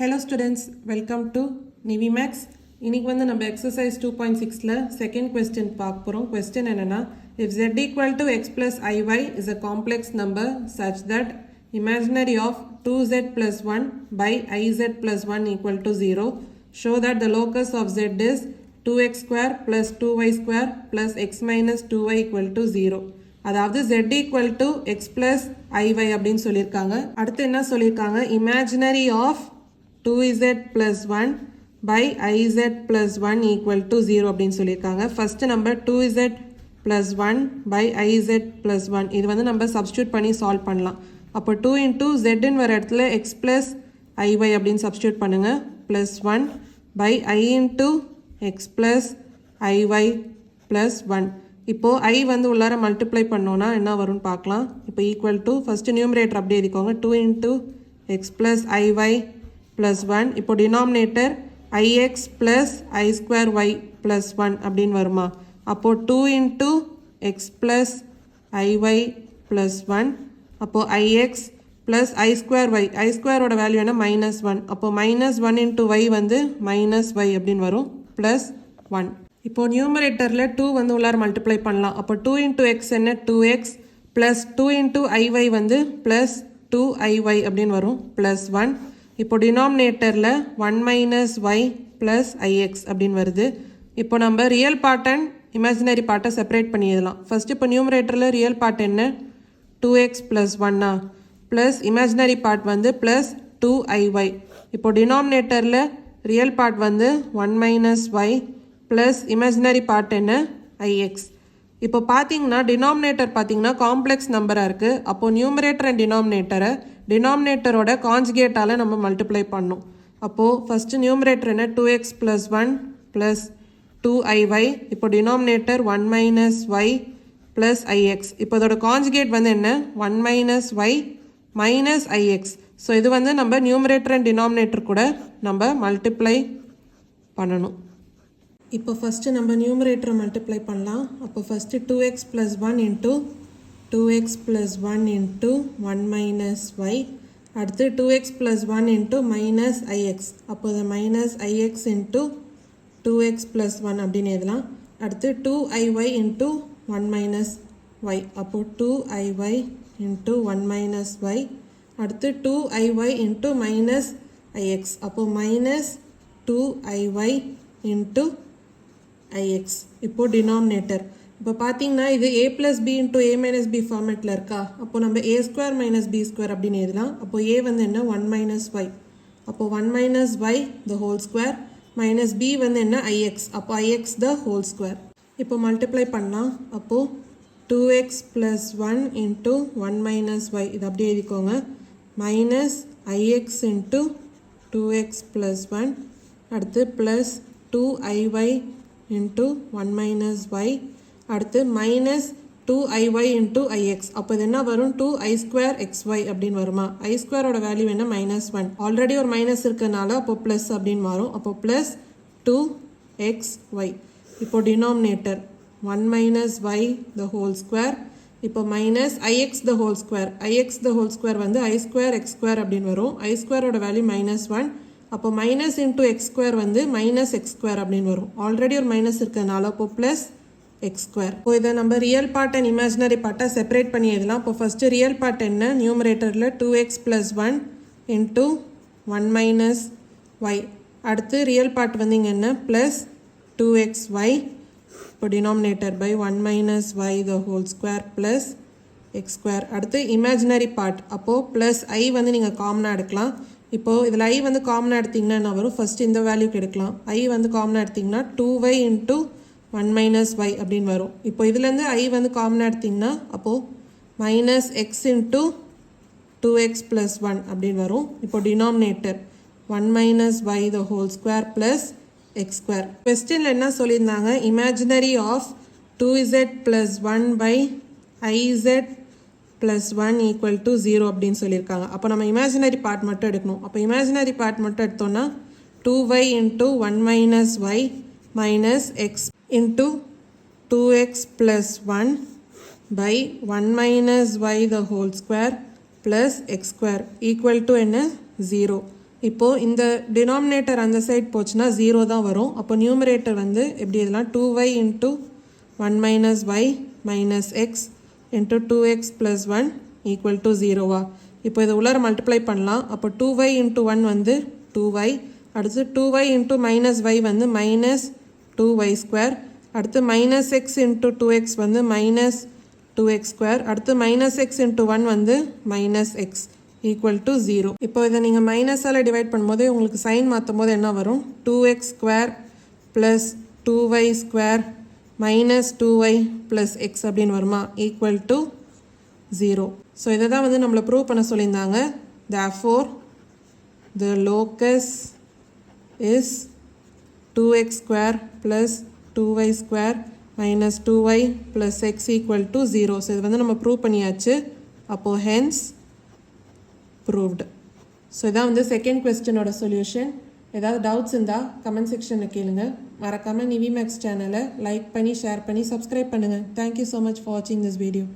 Hello students, welcome to Nivimax. இன்னைக்கு வந்து நம்ம exercise 2.6ல second question பார்க்க போறோம். Question என்னன்னா, if z equal to x plus iy is a complex number such that imaginary of 2z plus 1 by iz plus 1 equal to 0, show that the locus of z is 2x square plus 2y square plus x minus 2y equal to 0. அதாவது z equal to x plus iy அப்படின்னு சொல்லியிருக்காங்க. அடுத்து என்ன சொல்லியிருக்காங்க, imaginary of 2z plus 1 by iz plus 1 equal to 0 அப்படின்னு சொல்லியிருக்காங்க. First number 2z plus 1 by iz plus 1 இது வந்து நம்ம சப்ஸ்டியூட் பண்ணி சால்வ் பண்ணலாம். அப்போ 2 into zன்னு வர இடத்துல x plus iy அப்படின்னு சப்ஸ்டியூட் பண்ணுங்க. plus 1 by I into x plus iy plus 1. இப்போ I வந்து உள்ளார மல்டிப்ளை பண்ணோன்னா என்ன வரும்னு பார்க்கலாம். இப்போ ஈக்குவல் டு ஃபர்ஸ்ட் நியூமரேட்டர் அப்படியே எழுதிக்கோங்க. 2 into x plus iy plus 1. இப்போ denominator ix plus I square y plus 1 அப்படின்னு வருமா. அப்போ 2 into x plus iy plus 1. அப்போ ix plus I square y. I square ஓட வேல்யூ என்ன -1. அப்போ -1 into y வந்து -y அப்படின்னு வரும் plus 1. இப்போ நியூமரேட்டரில் 2 வந்து உள்ளார மல்டிப்ளை பண்ணலாம். அப்போ 2 into x என்ன 2x plus 2 into iy வந்து plus 2iy அப்படின்னு வரும் plus 1. இப்போ டினாமினேட்டரில் 1 minus y plus ix அப்படின்னு வருது. இப்போ நம்ம ரியல் பார்ட் அண்ட் இமேஜினரி பார்ட்டை செப்பரேட் பண்ணிடலாம். ஃபர்ஸ்ட் இப்போ நியூமரேட்டரில் ரியல் பார்ட் என்ன 2x plus 1 plus imaginary part வந்து ப்ளஸ் 2iy. இப்போ டினாமினேட்டரில் ரியல் பார்ட் வந்து 1 minus y plus imaginary part என்ன ix. இப்போ பார்த்தீங்கன்னா டினாமினேட்டர் பார்த்தீங்கன்னா காம்ப்ளெக்ஸ் நம்பராக இருக்குது. அப்போது நியூமரேட்டர் அண்ட் டினாமினேட்டரோட கான்ஜுகேட்டால் நம்ம மல்டிப்ளை பண்ணோம். அப்போது ஃபஸ்ட்டு நியூமரேட்டர் என்ன 2x plus 1 ப்ளஸ் 2iy. இப்போ denominator 1 minus y plus ix. இப்போ இதோட கான்ஜுகேட் வந்து என்ன 1 minus y minus ix. So இது வந்து நம்ம நியூமரேட்டர் அண்ட் டினாமினேட்டர் கூட நம்ம மல்டிப்ளை பண்ணணும். இப்போ ஃபஸ்ட்டு நம்ம நியூமரேட்டரை மல்டிப்ளை பண்ணலாம். அப்போ first 2x plus 1 into 2x plus 1 into 1 minus y. அடுத்து 2x plus 1 into minus ix. அப்போ இது minus ix into 2x plus 1 அப்படின்னு எழுதலாம். அடுத்து 2iy into 1 minus y. அப்போ 2iy into 1 minus y. அடுத்து 2iy into minus ix. அப்போ minus 2iy into ix. இப்போ டினாமினேட்டர் இப்போ பார்த்தீங்கன்னா இது a plus b into a minus b ஃபார்மேட்டில் இருக்கா. அப்போ நம்ம a square minus b square அப்படின்னு எழுதலாம். அப்போ a வந்து என்ன 1 minus y. அப்போ 1 minus y the whole square minus b வந்து என்ன ix. அப்போ ix the whole square. இப்போ மல்டிப்ளை பண்ணலாம். அப்போது 2x plus 1 into 1 minus y இது அப்படியே எழுதிக்கோங்க. minus ix into 2x plus 1. அடுத்து plus 2iy into 1 minus y. அடுத்து minus 2iy into ix. அப்போ இது என்ன வரும் 2i square xy அப்படின்னு வருமா. I square ஓட வேல்யூ என்ன -1. ஆல்ரெடி ஒரு மைனஸ் இருக்கிறதுனால அப்போ ப்ளஸ் அப்படின்னு வரும். அப்போ ப்ளஸ் 2xy. இப்போ denominator 1 minus y the whole square. இப்போ minus ix the whole square. ix the whole square வந்து I square x square அப்படின்னு வரும். I square ஓட வேல்யூ -1. அப்போ மைனஸ் இன்டூ எக்ஸ் ஸ்கொயர் வந்து மைனஸ் எக்ஸ் ஸ்கொயர் அப்படின்னு வரும். ஆல்ரெடி ஒரு மைனஸ் இருக்கிறதுனால அப்போ ப்ளஸ் எக்ஸ் ஸ்கொயர். இப்போ இதை நம்ம ரியல் பார்ட் அண்ட் இமேஜினரி பார்ட்டை செப்பரேட் பண்ணி எழுதலாம். இப்போ ஃபஸ்ட்டு ரியல் பார்ட் என்ன நியூமரேட்டரில் 2x plus 1 into 1 minus y. அடுத்து ரியல் பார்ட் வந்து இங்கே என்ன ப்ளஸ் 2xy. இப்போ denominator by 1 minus y the whole square plus x square. அடுத்து இமேஜினரி பார்ட் அப்போது ப்ளஸ் ஐ வந்து நீங்கள் காமனாக எடுக்கலாம். இப்போது இதில் ஐ வந்து காமனாக எடுத்திங்கன்னா என்ன வரும் ஃபஸ்ட்டு இந்த வேல்யூக்கு எடுக்கலாம். ஐ வந்து காமனாக எடுத்திங்கன்னா 2y into 1 minus y அப்படின்னு வரும். இப்போ இதுலேருந்து ஐ வந்து காமனாக எடுத்திங்கன்னா அப்போது minus x into 2x plus 1 அப்படின்னு வரும். இப்போ denominator 1 minus y the whole square plus x square. கொஸ்டினில் என்ன சொல்லியிருந்தாங்க imaginary of 2z plus 1 by iz plus 1 equal to 0 அப்படின்னு சொல்லியிருக்காங்க. அப்போ நம்ம இமேஜினரி பார்ட் மட்டும் எடுக்கணும். அப்போ இமேஜினரி பார்ட் மட்டும் எடுத்தோன்னா 2y into 1 minus y minus x into 2x plus 1 by 1 minus y the whole square plus x square equal to என்ன 0. இப்போது இந்த டினாமினேட்டர் அந்த சைட் போச்சுன்னா 0 தான் வரும். அப்போ நியூமரேட்டர் வந்து எப்படி இதெல்லாம் 2y into 1 minus y minus x into 2x plus 1 equal to 0வா. இப்போ இதை உள்ளார மல்டிப்ளை பண்ணலாம். அப்போ 2y இன்ட்டு 1 வந்து 2y, அடுத்து 2y இன்ட்டு மைனஸ் y வந்து மைனஸ் 2y ஸ்கொயர், அடுத்து மைனஸ் எக்ஸ் இன்ட்டு 2x வந்து மைனஸ் 2x ஸ்கொயர், அடுத்து மைனஸ் எக்ஸ் இன்ட்டு 1 வந்து மைனஸ் எக்ஸ் ஈக்குவல் டு 0. இப்போ இதை நீங்கள் மைனஸால் டிவைட் பண்ணும்போது உங்களுக்கு சைன் மாற்றும் போது என்ன வரும்? 2x square plus 2y square minus 2y plus X அப்படின்னு வருமா, ஈக்குவல் டு 0. ஸோ இதை தான் வந்து நம்மளை ப்ரூவ் பண்ண சொல்லியிருந்தாங்க. therefore the locus is 2x square plus 2y square minus 2y plus x equal to 0. So இது வந்து நம்ம ப்ரூவ் பண்ணியாச்சு. அப்போது hence proved. ஸோ இதான் வந்து செகண்ட் கொஸ்டினோட சொல்யூஷன். ஏதாவது டவுட்ஸ் இருந்தால் கமெண்ட் செக்ஷனில் கேளுங்க. மறக்காமல் நிவி மேக்ஸ் சேனலை லைக் பண்ணி ஷேர் பண்ணி சப்ஸ்கிரைப் பண்ணுங்கள். தேங்க்யூ ஸோ மச் ஃபார் வாட்சிங் திஸ் வீடியோ.